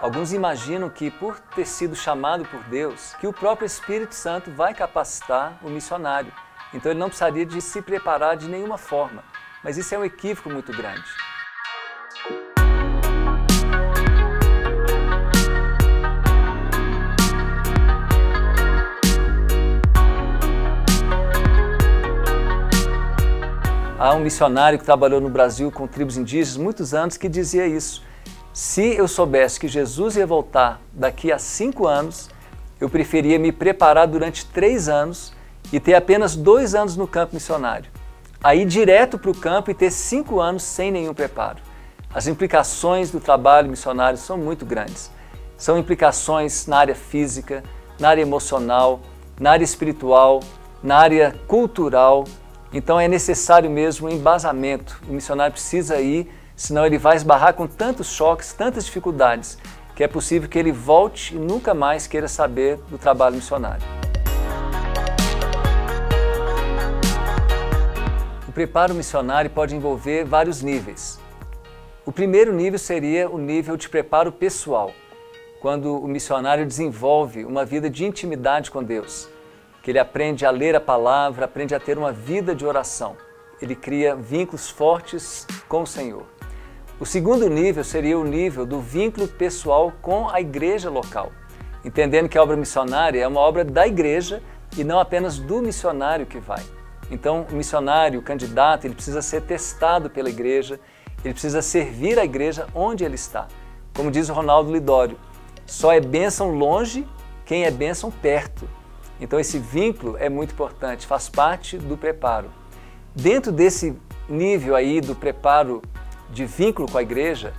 Alguns imaginam que, por ter sido chamado por Deus, que o próprio Espírito Santo vai capacitar o missionário. Então ele não precisaria de se preparar de nenhuma forma. Mas isso é um equívoco muito grande. Há um missionário que trabalhou no Brasil com tribos indígenas muitos anos que dizia isso. Se eu soubesse que Jesus ia voltar daqui a 5 anos, eu preferia me preparar durante 3 anos e ter apenas 2 anos no campo missionário. Aí direto para o campo e ter 5 anos sem nenhum preparo. As implicações do trabalho missionário são muito grandes. São implicações na área física, na área emocional, na área espiritual, na área cultural. Então é necessário mesmo um embasamento. O missionário precisa ir, senão ele vai esbarrar com tantos choques, tantas dificuldades, que é possível que ele volte e nunca mais queira saber do trabalho missionário. O preparo missionário pode envolver vários níveis. O primeiro nível seria o nível de preparo pessoal, quando o missionário desenvolve uma vida de intimidade com Deus, que ele aprende a ler a palavra, aprende a ter uma vida de oração. Ele cria vínculos fortes com o Senhor. O segundo nível seria o nível do vínculo pessoal com a igreja local, entendendo que a obra missionária é uma obra da igreja e não apenas do missionário que vai. Então, o missionário, o candidato, ele precisa ser testado pela igreja, ele precisa servir a igreja onde ele está. Como diz o Ronaldo Lidório, só é bênção longe quem é bênção perto. Então esse vínculo é muito importante, faz parte do preparo. Dentro desse nível aí do preparo de vínculo com a igreja,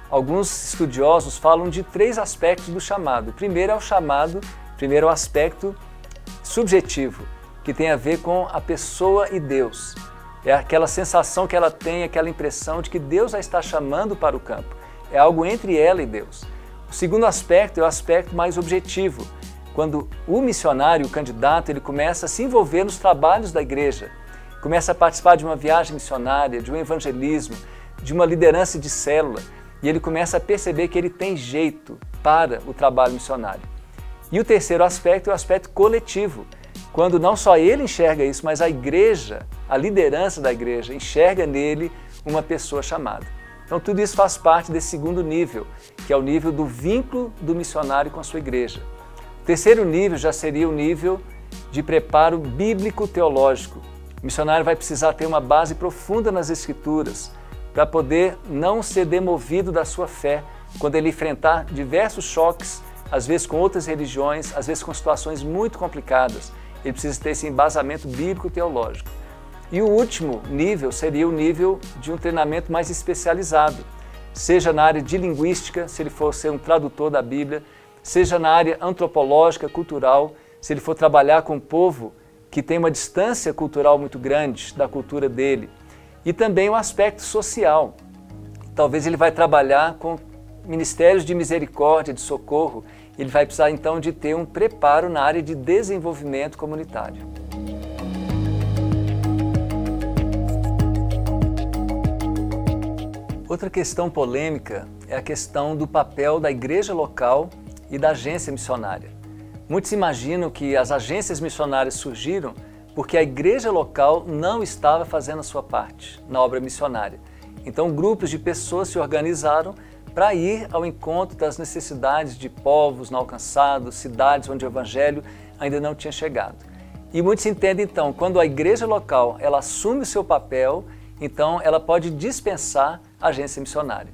alguns estudiosos falam de 3 aspectos do chamado. O primeiro é o chamado, primeiro é o aspecto subjetivo, que tem a ver com a pessoa e Deus. É aquela sensação que ela tem, aquela impressão de que Deus a está chamando para o campo. É algo entre ela e Deus. O segundo aspecto é o aspecto mais objetivo, quando o missionário, o candidato, ele começa a se envolver nos trabalhos da igreja, começa a participar de uma viagem missionária, de um evangelismo, de uma liderança de célula, e ele começa a perceber que ele tem jeito para o trabalho missionário. E o terceiro aspecto é o aspecto coletivo, quando não só ele enxerga isso, mas a igreja, a liderança da igreja, enxerga nele uma pessoa chamada. Então tudo isso faz parte desse segundo nível, que é o nível do vínculo do missionário com a sua igreja. O terceiro nível já seria o nível de preparo bíblico-teológico. O missionário vai precisar ter uma base profunda nas Escrituras para poder não ser demovido da sua fé quando ele enfrentar diversos choques, às vezes com outras religiões, às vezes com situações muito complicadas. Ele precisa ter esse embasamento bíblico-teológico. E o último nível seria o nível de um treinamento mais especializado, seja na área de linguística, se ele for ser um tradutor da Bíblia, seja na área antropológica, cultural, se ele for trabalhar com um povo que tem uma distância cultural muito grande da cultura dele. E também o aspecto social. Talvez ele vai trabalhar com ministérios de misericórdia, de socorro. Ele vai precisar então de ter um preparo na área de desenvolvimento comunitário. Outra questão polêmica é a questão do papel da igreja local e da agência missionária. Muitos imaginam que as agências missionárias surgiram porque a igreja local não estava fazendo a sua parte na obra missionária. Então grupos de pessoas se organizaram para ir ao encontro das necessidades de povos não alcançados, cidades onde o evangelho ainda não tinha chegado. E muitos entendem então, quando a igreja local ela assume o seu papel, então ela pode dispensar a agência missionária.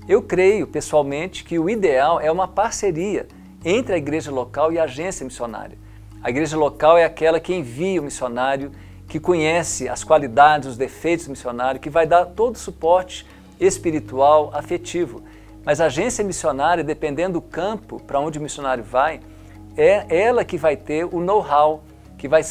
Eu creio, pessoalmente, que o ideal é uma parceria entre a igreja local e a agência missionária. A igreja local é aquela que envia o missionário, que conhece as qualidades, os defeitos do missionário, que vai dar todo o suporte espiritual, afetivo. Mas a agência missionária, dependendo do campo para onde o missionário vai, é ela que vai ter o know-how, que vai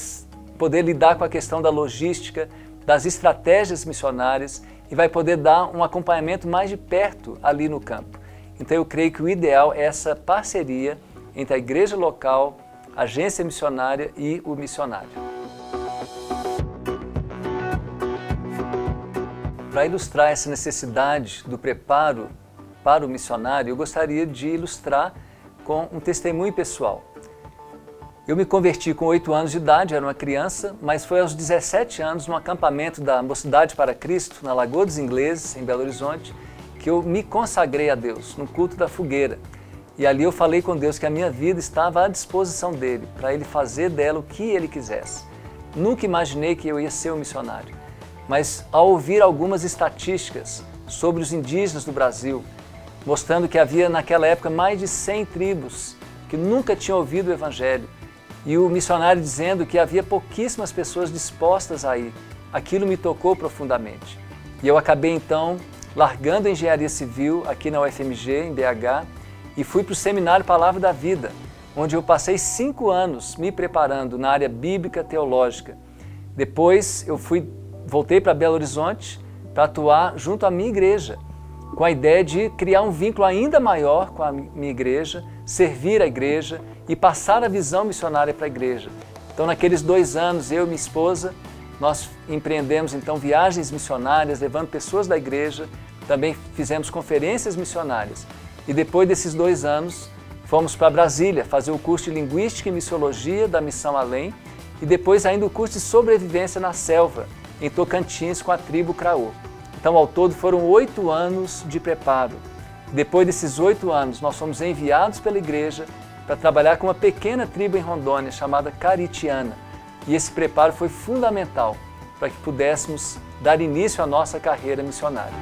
poder lidar com a questão da logística, das estratégias missionárias e vai poder dar um acompanhamento mais de perto ali no campo. Então eu creio que o ideal é essa parceria entre a igreja local, a agência missionária e o missionário. Para ilustrar essa necessidade do preparo para o missionário, eu gostaria de ilustrar com um testemunho pessoal. Eu me converti com 8 anos de idade, era uma criança, mas foi aos 17 anos, num acampamento da Mocidade para Cristo, na Lagoa dos Ingleses, em Belo Horizonte, que eu me consagrei a Deus, no culto da fogueira. E ali eu falei com Deus que a minha vida estava à disposição dele, para ele fazer dela o que ele quisesse. Nunca imaginei que eu ia ser um missionário, mas ao ouvir algumas estatísticas sobre os indígenas do Brasil, mostrando que havia naquela época mais de 100 tribos que nunca tinham ouvido o Evangelho, e o missionário dizendo que havia pouquíssimas pessoas dispostas a ir, aquilo me tocou profundamente. E eu acabei então largando a engenharia civil aqui na UFMG, em BH, e fui para o seminário Palavra da Vida, onde eu passei 5 anos me preparando na área bíblica teológica. Depois eu voltei para Belo Horizonte para atuar junto à minha igreja, com a ideia de criar um vínculo ainda maior com a minha igreja, servir a igreja e passar a visão missionária para a igreja. Então, naqueles 2 anos, eu e minha esposa, nós empreendemos então viagens missionárias, levando pessoas da igreja, também fizemos conferências missionárias. E depois desses 2 anos, fomos para Brasília fazer o curso de Linguística e Missiologia da Missão Além e depois ainda o curso de Sobrevivência na Selva, em Tocantins, com a tribo Craô. Então, ao todo, foram 8 anos de preparo. Depois desses 8 anos, nós fomos enviados pela igreja para trabalhar com uma pequena tribo em Rondônia, chamada Caritiana. E esse preparo foi fundamental para que pudéssemos dar início à nossa carreira missionária.